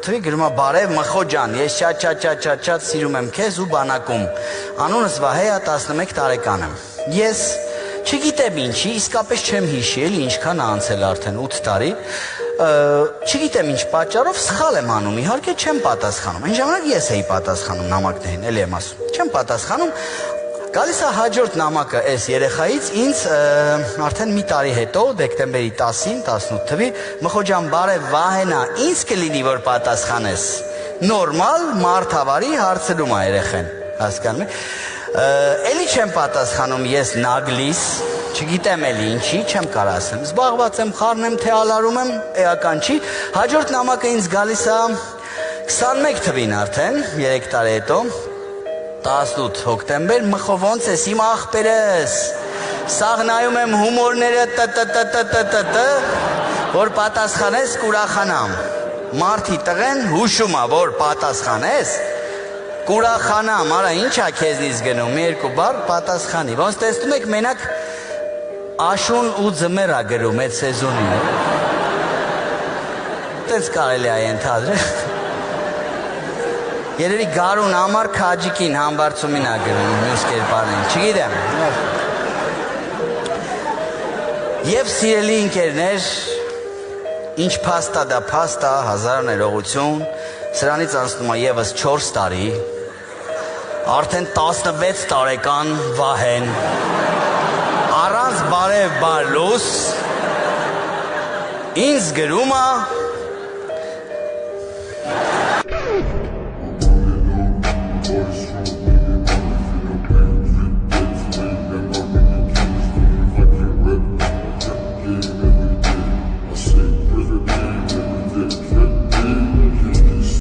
Թվի գրում է բարև Մխո ջան, ես շատ սիրում եմ քեզ ու բանակում։ Անունս Վահե է, 11 տարեկան եմ։ Ես չգիտեմ ինչի, իսկապես չեմ հիշի, էլի ինչքան է անցել արդեն 8 տարի։ Չգիտեմ ինչ պատճառով սխալ եմ անում, իհարկե չեմ պատասխանում։ Այն ժամանակ ես էի պատասխանում նամակներին, էլի եմ ասում։ Չեմ պատասխանում։ Գալիս է հաջորդ նամակը այս երեխայից ինձ արդեն մի տարի հետո, դեկտեմբերի 10-ին, 18 թվի, Մխո ջան, բարև Վահենա, ինձ կլինի որ պատասխանես։ Նորմալ, մարդավարի հարցնում է երեխեն, հասկանում եք։ Էլի չեմ պատասխանում ես նագլիս, չգիտեմ էլի ինչի, չեմ կարող ասեմ։ Զբաղված եմ, խառն եմ, թե ալարում եմ, էական չի։ Հաջորդ նամակը ինձ գալիս է 21 թվին արդեն, 3 տարի հետո, 18 հոկտեմբեր, Մխո ոնց ես իմ աղբերս, սաղ նայում եմ հումորները որ պատասխանես կուրախանամ, մարդի տղեն հուշում է, որ պատասխանես, կուրախանամ, արա ինչ է քեզնից գնում, մի երկու բառ պատասխանի, ոնց տեսնում եք մենակ աշուն ու ձմեր է գրում այդ սեզոնին, տենց կարելի է ենթադրել, երևի գարուն համար քաջիկին համբարձումին է գրում, մյուս կերպարին, չգիտեմ։ Եվ սիրելի ընկերներ, ինչ փաստա դա փաստա, հազար ներողություն, սրանից անցնում է եւս 4 տարի, արդեն 16 տարեկան Վահեն, առանց բարև բարլուս, ինձ գրում է